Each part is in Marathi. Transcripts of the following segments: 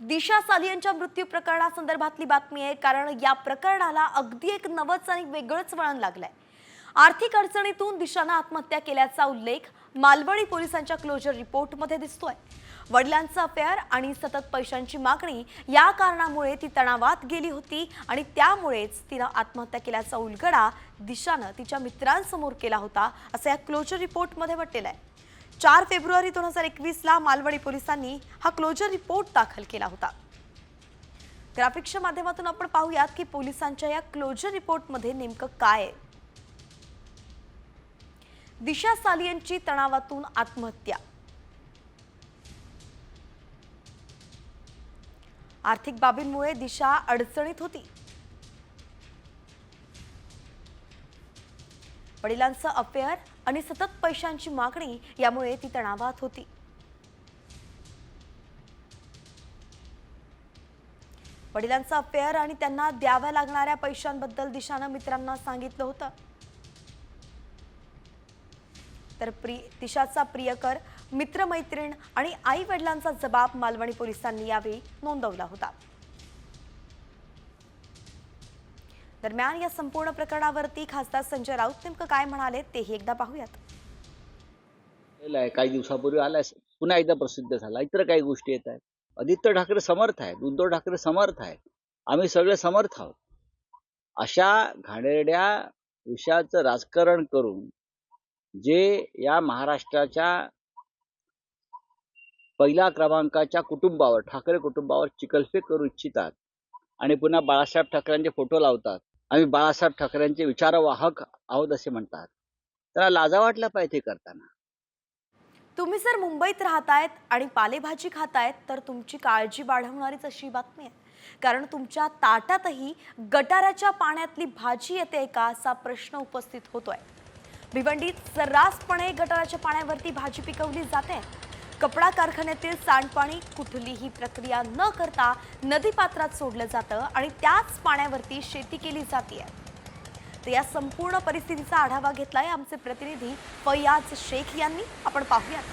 दिशा सालियनच्या मृत्यू प्रकरणासंदर्भातली बातमी आहे, कारण या प्रकरणाला अगदी एक नवच आणि वेगळंच वळण लागलंय। आर्थिक अडचणीतून दिशानं आत्महत्या केल्याचा उल्लेख मालवणी पोलिसांच्या क्लोजर रिपोर्टमध्ये दिसतोय। वडिलांचं अफेअर आणि सतत पैशांची मागणी या कारणामुळे ती तणावात गेली होती आणि त्यामुळेच तिनं आत्महत्या केल्याचा उलगडा दिशानं तिच्या मित्रांसमोर केला होता, असं या क्लोजर रिपोर्टमध्ये म्हटलेलं आहे। 4 फेब्रुवारी 2021 ला मालवणी पोलिसांनी हा क्लोजर रिपोर्ट दाखल केला होता। ग्राफिक्सच्या माध्यमातून आपण पाहूयात की पोलिसांच्या या क्लोजर रिपोर्टमध्ये नेमकं काय आहे। दिशा सालियनची तणावातून आत्महत्या। आर्थिक बाबींमुळे दिशा अडचणीत होती। वडिलांचं अफेअर आणि सतत पैशांची मागणी यामुळे ती तणावात होती। वडिलांचं अफेअर आणि त्यांना द्याव्या लागणाऱ्या पैशांबद्दल दिशानं मित्रांना सांगितलं होतं। तर दिशाचा प्रियकर, मित्रमैत्रीण आणि आई वडिलांचा जबाब मालवणी पोलिसांनी यावेळी नोंदवला होता। दरम्यान या संपूर्ण प्रकरणावरती खासदार संजय राऊत नेमकं काय म्हणाले तेही एकदा पाहूयात। काही दिवसापूर्वी आलाय, पुन्हा एकदा प्रसिद्ध झाला। इतर काही गोष्टी येत आहेत। आदित्य ठाकरे समर्थ आहेत, उद्धव ठाकरे समर्थ आहेत, आम्ही सगळे समर्थ आहोत। अशा घाणेरड्या विषयाचं राजकारण करून जे या महाराष्ट्राच्या पहिल्या क्रमांकाच्या कुटुंबावर, ठाकरे कुटुंबावर चिखलफेक करू इच्छितात आणि पुन्हा बाळासाहेब ठाकरेंचे फोटो लावतात, आम्ही बाळासाहेब ठाकरेंचे विचारवाहक आहोत असे म्हणतात, त्याला लाजा वाटल्या पाहिजे करताना। तुम्ही जर मुंबईत राहतायत आणि पालेभाजी खातायत तर तुमची काळजी वाढवणारीच अशी बातमी आहे, कारण तुमच्या ताटातही गटाराच्या पाण्यातली भाजी येते का असा प्रश्न उपस्थित होतोय। भिवंडीत सर्रासपणे गटाराच्या पाण्यावरती भाजी पिकवली जाते। कपडा कारखान्यातील सांडपाणी कुठलीही प्रक्रिया न करता नदीपात्रात सोडलं जातं आणि त्याच पाण्यावरती शेती केली जाते। तर या संपूर्ण परिस्थितीचा आढावा घेतलाय आमचे प्रतिनिधी फैयाज शेख यांनी, आपण पाहूयात।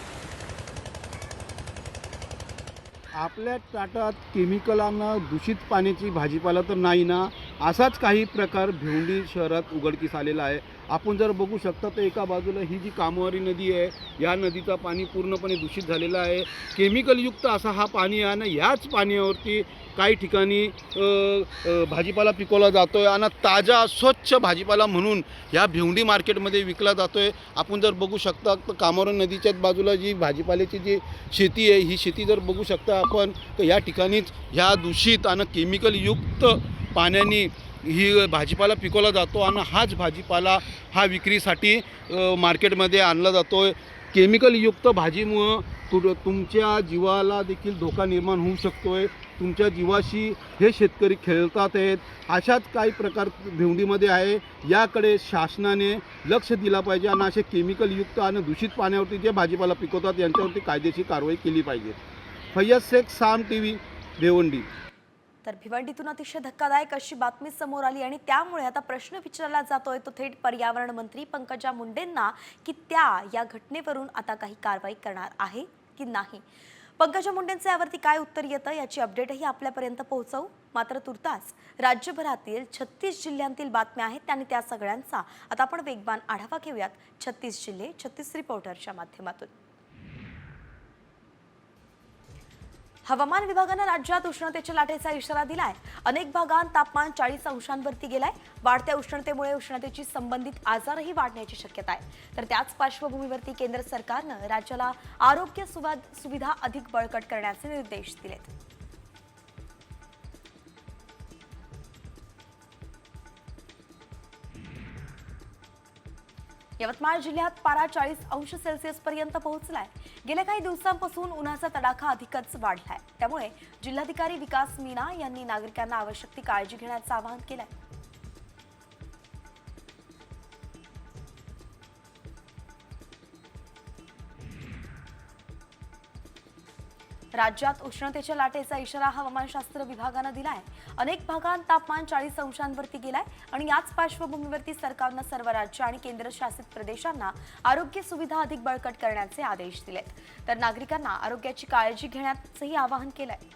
आपल्या ताटात केमिकलांना दूषित पाण्याची भाजीपाला तर नाही ना, असाच काही प्रकार भिवंडी शहरात उघडकीस आलेला आहे। आपण जर बघू शकता तर एका बाजूला ही जी कामवारी नदी आहे, या नदीचा पाणी पूर्णपणे दूषित झालेला आहे। केमिकलयुक्त असा हा पाणी आहे आणि याच पाण्यावरती काही ठिकाणी भाजीपाला पिकवला जातो आहे आणि ताजा स्वच्छ भाजीपाला म्हणून या भिवंडी मार्केटमध्ये विकला जातो आहे। आपण जर बघू शकता तर कामवारी नदीच्याच बाजूला जी भाजीपाल्याची जी शेती आहे, ही शेती जर बघू शकता आपण तर या ठिकाणीच ह्या दूषित आणि केमिकलयुक्त पाण्याने ही भाजीपाला पिकवला जातो आणि हाच भाजीपाला हा विक्रीसाठी मार्केटमध्ये आणला जातो आहे। केमिकलयुक्त भाजीमुळं तुमच्या जीवाला देखील धोका निर्माण होऊ शकतो आहे। तुमच्या जीवाशी हे शेतकरी खेळतात आहेत। अशाच काही प्रकार भिवंडीमध्ये आहे, याकडे शासनाने लक्ष दिला पाहिजे आणि असे केमिकलयुक्त आणि दूषित पाण्यावरती जे भाजीपाला पिकवतात यांच्यावरती कायदेशीर कारवाई केली पाहिजे। फैयाज शेख, साम टीव्ही, भिवंडी। तर भिवंडीतून अतिशय धक्कादायक अशी बातमी समोर आली आणि त्यामुळे आता प्रश्न विचारला जातोय तो थेट पर्यावरण मंत्री पंकजा मुंडेंना की त्या या घटनेवरून आता काही कारवाई करणार आहे की नाही। पंकजा मुंडेंचं यावरती काय उत्तर येतं याची अपडेटही आपल्यापर्यंत पोहोचवू। मात्र तुर्तास राज्यभरातील 36 जिल्ह्यांतील बातम्या आहेत आणि त्या सगळ्यांचा आता आपण वेगवान आढावा घेऊयात 36 जिल्हे 36 रिपोर्टरच्या माध्यमातून। हवामान विभागाने राज्यात उष्णतेच्या लाटेचा इशारा दिलाय। अनेक भागात तापमान 40 अंशांवरती गेलाय। वाढत्या उष्णतेमुळे उष्णतेची संबंधित आजारही वाढण्याची शक्यता आहे। तर त्याच पार्श्वभूमीवरती केंद्र सरकारने राज्याला आरोग्य सुविधा अधिक बळकट करण्याचे निर्देश दिलेत। यवतमाळ जिल्ह्यात पारा 40 अंश सेल्सिअस पर्यंत पोहोचलाय। गेल्या काही दिवसांपासून उन्हाचा तडाखा अधिकच वाढलाय, त्यामुळे जिल्हाधिकारी विकास मीना यांनी नागरिकांना आवश्यक ती काळजी घेण्याचं आवाहन केलंय। राज्यात उष्णतेच्या लाटेचा इशारा हवामानशास्त्र विभागाने दिलाय। अनेक भागात तापमान 40 अंशांवरती गेलाय आणि याच पार्श्वभूमीवरती सरकारने सर्व राज्य आणि केंद्रशासित प्रदेशांना आरोग्य सुविधा अधिक बळकट करण्याचे आदेश दिलेत। तर नागरिकांना आरोग्याची काळजी घेण्याचंही आवाहन केलंय।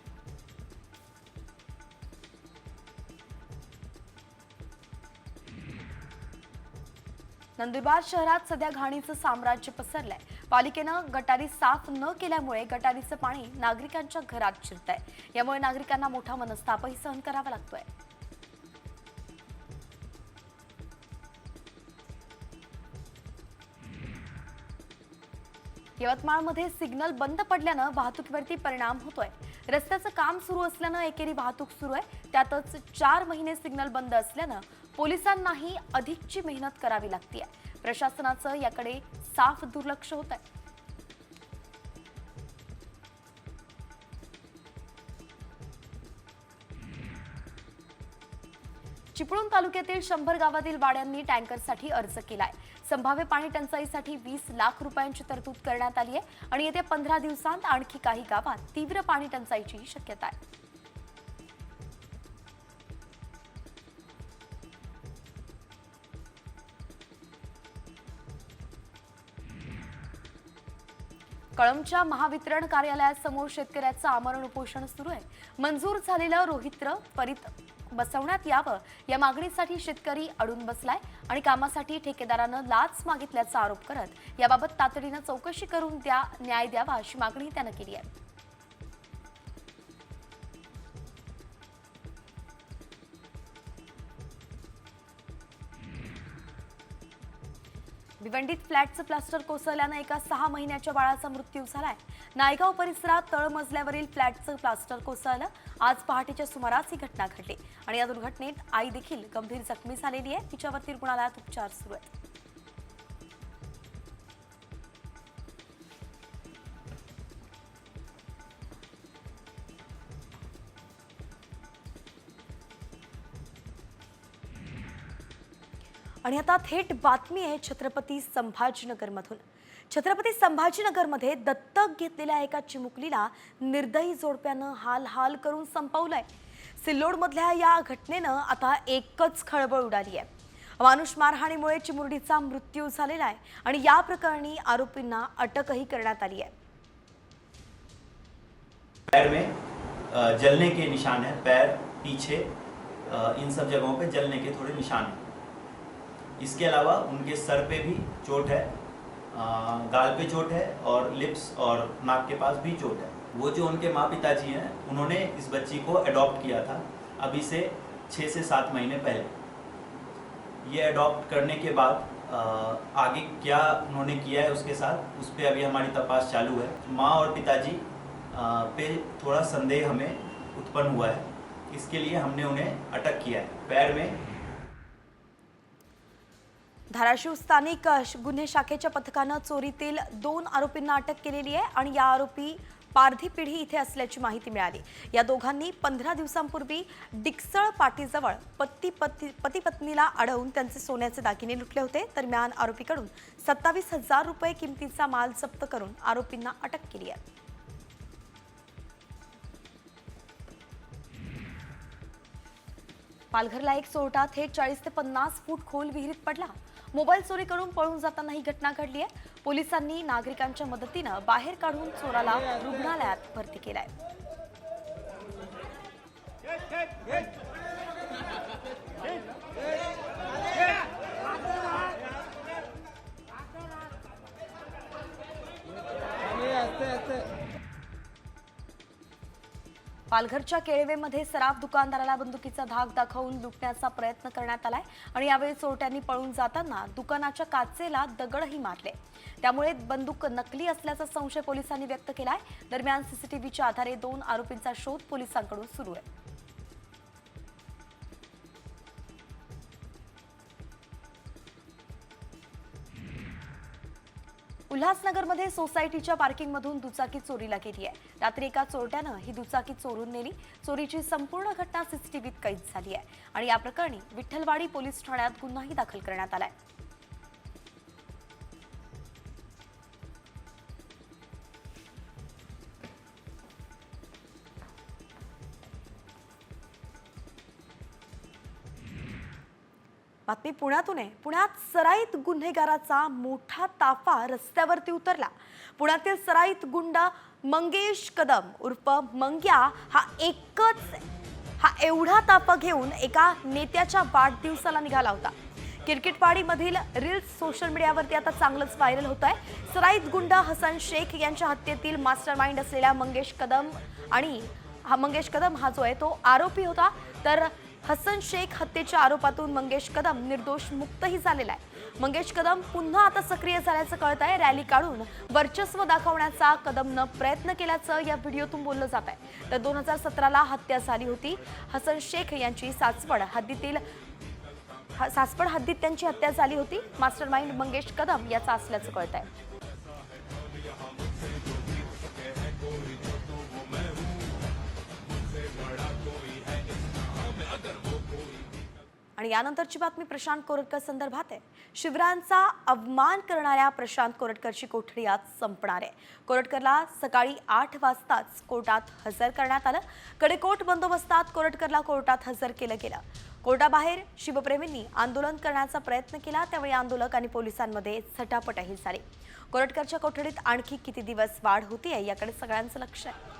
नंदुरबार शहरात सध्या घाणीचं साम्राज्य पसरलंय. पालिकेनं गटारी साफ न केल्यामुळे गटारीचं पाणी नागरिकांच्या घरात शिरतंय. यामुळे नागरिकांना मोठा मनस्तापही सहन करावा लागतोय. यवतमाळमध्ये सिग्नल बंद पडल्यानं वाहतुकीवरती परिणाम होतोय. रस्त्याचं काम सुरू असल्यानं एकेरी वाहतूक सुरू आहे. त्यातच 4 महिने सिग्नल बंद असल्यानं पोलिसांनाही अधिकची मेहनत करावी लागतेय. प्रशासनाचं याकडे साफ दुर्लक्ष होत आहे. चिपळूण तालुक्यातील 100 गावातील वाड्यांनी टँकरसाठी अर्ज केलाय. संभाव्य पाणी टंचाईसाठी 20 लाख रुपयांची तरतूद करण्यात आली आहे आणि येत्या 15 दिवसांत आणखी काही गावात तीव्र पाणी टंचाईची शक्यता आहे. कळंबच्या महावितरण कार्यालयासमोर शेतकऱ्याचं आमरण उपोषण सुरू आहे. मंजूर झालेलं रोहित्र त्वरित बसवण्यात यावं या मागणीसाठी शेतकरी अडून बसलाय आणि कामासाठी ठेकेदारानं लाच मागितल्याचा आरोप करत याबाबत तातडीनं चौकशी करून न्याय द्यावा अशी मागणी त्यानं केली आहे. भिवंडीत फ्लॅटचं प्लास्टर कोसळल्यानं एका 6 महिन्याच्या बाळाचा मृत्यू झालाय. नायगाव परिसरात तळमजल्यावरील फ्लॅटचं प्लास्टर कोसळलं. आज पहाटेच्या सुमारास ही घटना घडली आणि या दुर्घटनेत आई देखील गंभीर जखमी झालेली आहे. तिच्यावरती रुग्णालयात उपचार सुरू आहेत. आणि आता थेट बातमी आहे छत्रपती संभाजीनगरमधून. छत्रपती संभाजीनगरमध्ये दत्तक घेतलेल्या एका चिमुकलीला निर्दयी जोडप्यानं हाल करून संपवलंय. सिल्लोडमधल्या या घटनेनं आता एकच खळबळ उडाली आहे. मानुष मारहाणीमुळे चिमुरडीचा मृत्यू झालेला आहे आणि या प्रकरणी आरोपींना अटकही करण्यात आली आहे. पैर में जलने के निशान है, पैर पीछे इन सब जगहों पे जलने के थोड़े निशान हैं. इसके अलावा उनके सर पे भी चोट है, गाल पे चोट है और लिप्स और नाक के पास भी चोट है. वो जो उनके माँ पिताजी हैं उन्होंने इस बच्ची को अडॉप्ट किया था अभी से 6 से 7 महीने पहले. ये अडॉप्ट करने के बाद आगे क्या उन्होंने किया है उसके साथ उस पर अभी हमारी तपास चालू है. माँ और पिताजी पे थोड़ा संदेह हमें उत्पन्न हुआ है, इसके लिए हमने उन्हें अटक किया है. पैर में धाराशिव स्थानिक गुन्हे शाखेच्या पथकानं चोरीतील 2 आरोपींना अटक केलेली आहे आणि या आरोपी पारधी पिढी इथे असल्याची माहिती मिळाली. या दोघांनी 15 दिवसांपूर्वी डिकसळ पाटीजवळ पती पत्नीला अडवून त्यांचे सोन्याचे दागिने लुटले होते. दरम्यान आरोपीकडून 27,000 रुपये किमतीचा माल जप्त करून आरोपींना अटक केली आहे. पालघरला एक चोरटा थेट 40 ते 50 फूट खोल विहिरीत पडला. मोबाईल चोरी करून पळून जाताना ही घटना घडली आहे. पोलिसांनी नागरिकांच्या मदतीनं बाहेर काढून चोराला रुग्णालयात भरती केलाय. पालघरच्या केळवेमध्ये सराफ दुकानदाराला बंदुकीचा धाक दाखवून लुटण्याचा प्रयत्न करण्यात आलाय आणि यावेळी चोरट्यांनी पळून जाताना दुकानाच्या काचेला दगडही मारले. त्यामुळे बंदूक नकली असल्याचा संशय पोलिसांनी व्यक्त केलाय. दरम्यान सीसीटीव्हीच्या आधारे 2 आरोपींचा शोध पोलिसांकडून सुरू आहे. उल्हासनगरमध्ये सोसायटीच्या पार्किंगमधून दुचाकी चोरीला गेली आहे. रात्री एका चोरट्यानं ही दुचाकी चोरून नेली. चोरीची संपूर्ण घटना सीसीटीव्हीत कैद झाली आहे आणि या प्रकरणी विठ्ठलवाडी पोलीस ठाण्यात गुन्हाही दाखल करण्यात आलाय. बातमी पुण्यातून आहे. पुण्यात सराईत गुन्हेगाराचा मोठा ताफा रस्त्यावरती उतरला. पुण्यातील सराईत गुंड मंगेश कदम उर्फ मंग्या हा एवढा ताफा घेऊन एका नेत्याच्या वाढदिवसाला निघाला होता. किरकिटवाडीमधील रील्स सोशल मीडियावरती आता चांगलंच व्हायरल होत आहे। सराईत गुंड हसन शेख यांच्या हत्येतील मास्टरमाइंड असलेल्या मंगेश कदम हा जो आहे तो आरोपी होता। तर हसन शेख हत्येच्या आरोपातून मंगेश कदम निर्दोष मुक्तही झालेला आहे। मंगेश कदम पुन्हा आता सक्रिय झाल्याचं कळत आहे। रॅली काढून वर्चस्व दाखवण्याचा कदमनं प्रयत्न केल्याचं या व्हिडिओतून बोललं जात आहे। तर 2017ला हत्या झाली होती। हसन शेख यांची सासवड हद्दीत त्यांची हत्या झाली होती। मास्टरमाइंड मंगेश कदम याचा असल्याचं कळत आहे। आणि यानंतरची बातमी प्रशांत कोरटकर संदर्भात आहे। शिवरायांचा अवमान करणाऱ्या प्रशांत कोरटकरची कोठडी आज संपणार आहे। कोरटकरला सकाळी 8 वाजताच कोर्टात हजर करण्यात आलं। कडेकोट बंदोबस्तात कोरटकरला कोर्टात हजर केलं गेलं। कोर्टाबाहेर शिवप्रेमींनी आंदोलन करण्याचा प्रयत्न केला, त्यावेळी आंदोलक आणि पोलिसांमध्ये झटापटही झाली। कोरटकरच्या कोठडीत आणखी किती दिवस वाढ होतीये याकडे सगळ्यांचं लक्ष आहे।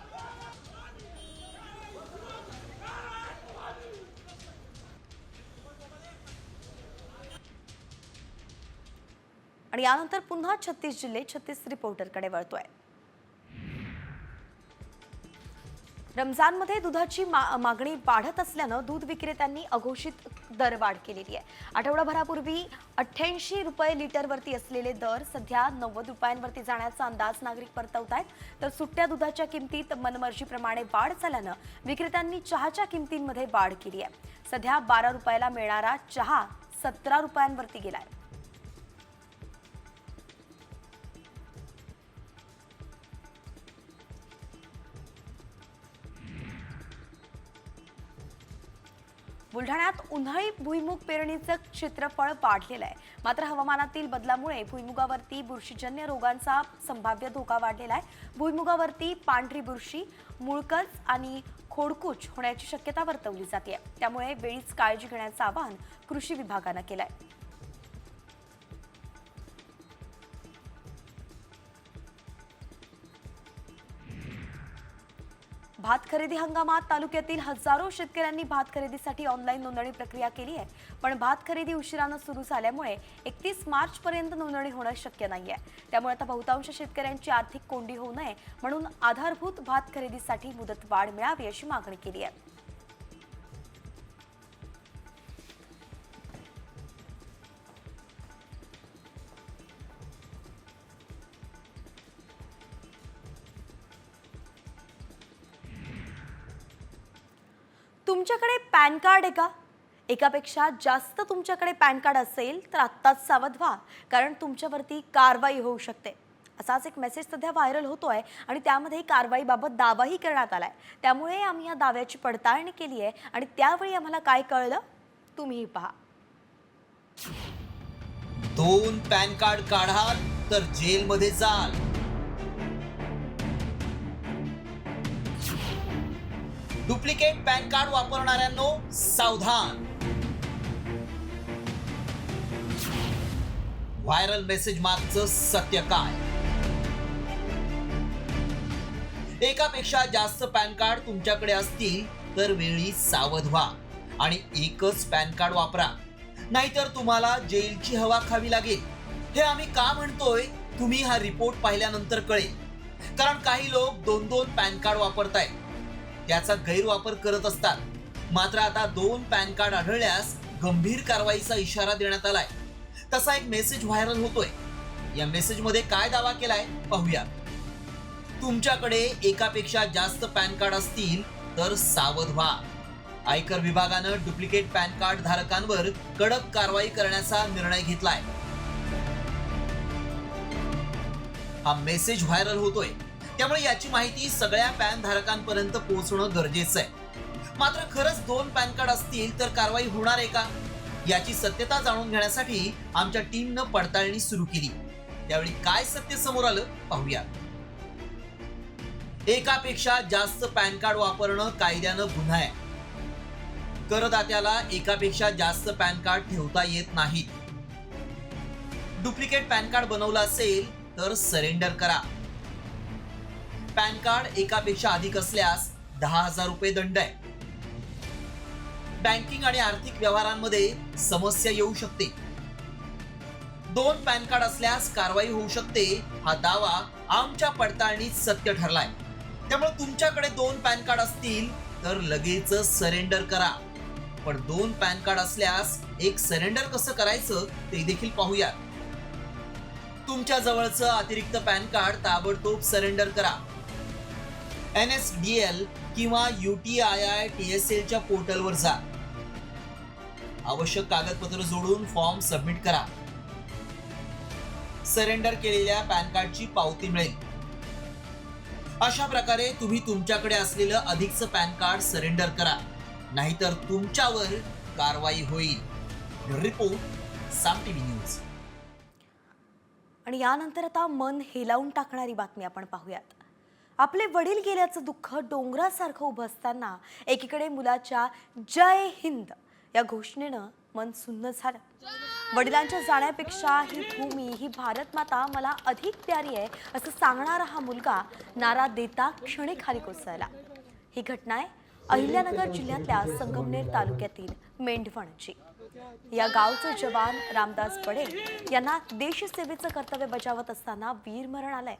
आणि यानंतर पुन्हा 36 जिल्हे 36 रिपोर्टरकडे वळतोय। रमजानमध्ये दुधाची मागणी वाढत असल्यानं दूध विक्रेत्यांनी अघोषित दरवाढ केलेली आहे। आठवडाभरापूर्वी 88 रुपये लिटरवरती असलेले दर सध्या 90 रुपयांवरती जाण्याचा अंदाज नागरिक वर्तवतायत। तर सुट्ट्या दुधाच्या किमतीत मनमर्जीप्रमाणे वाढ झाल्यानं विक्रेत्यांनी चहाच्या किमतींमध्ये वाढ केली आहे। सध्या 12 रुपयाला मिळणारा चहा 17 रुपयांवरती गेलाय। बुलढाण्यात उन्हाळी भुईमूग पेरणीचं क्षेत्रफळ वाढलेलं आहे। मात्र हवामानातील बदलामुळे भुईमुगावरती बुरशीजन्य रोगांचा संभाव्य धोका वाढलेला आहे। भुईमुगावरती पांढरी बुरशी, मुळकच आणि खोडकूच होण्याची शक्यता वर्तवली जाते। त्यामुळे वेळीच काळजी घेण्याचं आवाहन कृषी विभागानं केलंय। भात खरेदी हंगामात तालुक्यातील हजारो शेतकऱ्यांनी भात खरेदीसाठी ऑनलाईन नोंदणी प्रक्रिया केली आहे। पण भात खरेदी उशिरानं सुरू झाल्यामुळे 31 मार्च पर्यंत नोंदणी होणं शक्य नाहीये। त्यामुळे आता बहुतांश शेतकऱ्यांची आर्थिक कोंडी होऊ नये म्हणून आधारभूत भात खरेदीसाठी मुदतवाढ मिळावी अशी मागणी केली आहे। तुमच्याकडे पॅन कार्ड आहे का? एकापेक्षा जास्त तुमच्याकडे पॅन कार्ड असेल तर आत्ताच सावध व्हा, कारण तुमच्यावरती कारवाई होऊ शकते। असाच एक मेसेज सध्या व्हायरल होतोय आणि त्यामध्ये कारवाईबाबत दावाही करण्यात आलाय। त्यामुळे आम्ही या दाव्याची पडताळणी केली आहे आणि त्यावेळी आम्हाला काय कळलं तुम्हीही पहा। 2 पॅन कार्ड काढाल तर जेलमध्ये जाल। डुप्लिकेट पॅन कार्ड वापरणाऱ्यांनो सावधान। व्हायरल मेसेज मागचं सत्य काय? एकापेक्षा जास्त पॅन कार्ड तुमच्याकडे असतील तर वेळी सावध व्हा आणि एकच पॅन कार्ड वापरा, नाहीतर तुम्हाला जेलची हवा खावी लागेल। हे आम्ही का म्हणतोय तुम्ही हा रिपोर्ट पाहिल्यानंतर कळेल, कारण काही लोक 2 पॅन कार्ड वापरतायत, त्याचा गैरवापर करत असतात। मात्र आता 2 पॅन कार्ड आढळल्यास गंभीर कारवाईचा इशारा देण्यात आलाय। तसा एक मेसेज व्हायरल होतोय। या मेसेज मध्ये काय दावा केलाय पाहूया। तुमच्याकडे एकापेक्षा जास्त पॅन कार्ड असतील तर सावध व्हा। आयकर विभागानं डुप्लिकेट पॅन कार्ड धारकांवर कडक कारवाई करण्याचा निर्णय घेतलाय। हा मेसेज व्हायरल होतोय, त्यामुळे याची माहिती सगळ्या पॅन धारकांपर्यंत पोहोचणं गरजेचं आहे। मात्र खरंच 2 पॅन कार्ड असतील तर कारवाई होणार आहे का, याची सत्यता जाणून घेण्यासाठी आमच्या टीमनं पडताळणी सुरू केली। त्यावेळी काय सत्य समोर आलं पाहूया। एकापेक्षा जास्त पॅन कार्ड वापरणं कायद्यानं गुन्हा आहे। करदात्याला एकापेक्षा जास्त पॅन कार्ड ठेवता येत नाही। डुप्लिकेट पॅन कार्ड बनवलं असेल तर सरेंडर करा। पॅन कार्ड एकापेक्षा अधिक असल्यास 10,000 रुपये दंड आहे। बँकिंग आणि आर्थिक व्यवहारांमध्ये समस्या येऊ शकते, 2 पॅन कार्ड असल्यास कारवाई होऊ शकते हा दावा आमच्या पडताळणीत सत्य ठरलाय. त्यामुळे तुमच्याकडे 2 पॅन कार्ड असतील तर लगेच सरेंडर करा. पण 2 पॅन कार्ड असल्यास एक सरेंडर कसं करायचं ते देखील पाहूया. तुमच्या जवळचं अतिरिक्त पॅन कार्ड ताबडतोब सरेंडर करा. NSDL किंवा UTIITSL च्या पोर्टलवर जा. आवश्यक कागदपत्र जोडून फॉर्म सबमिट करा. सरेंडर केलेल्या पॅन कार्डची पावती मिळेल. अशा प्रकारे तुम्ही तुमच्याकडे असलेलं अधिकचं पॅन कार्ड सरेंडर करा, नाहीतर तुमच्यावर कारवाई होईल. रिपोर्ट साम टीव्ही न्यूज. आणि यानंतर आता मन हेलावून टाकणारी बातमी आपण पाहूयात. आपले वडील गेल्याचं दुःख डोंगरासारखं उभं असताना एकीकडे मुलाच्या जय हिंद या घोषणेनं मन सुन्न झालं. वडिलांच्या जाण्यापेक्षा ही भूमी, ही भारत माता मला अधिक प्यारी आहे असं सांगणारा हा मुलगा नारा देता क्षणी खाली कोसळला. ही घटना आहे अहिल्यानगर जिल्ह्यातल्या संगमनेर तालुक्यातील मेंढवणची. या गावचे जवान रामदास बडे यांना देशसेवेचं कर्तव्य बजावत असताना वीरमरण आलंय.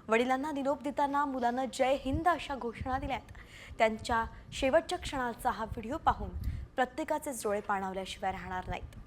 वडिलांना निरोप देताना मुलानं जय हिंद अशा घोषणा दिल्यात. त्यांच्या शेवटच्या क्षणाचा हा व्हिडिओ पाहून प्रत्येकाचे डोळे पाणावल्याशिवाय राहणार नाहीत.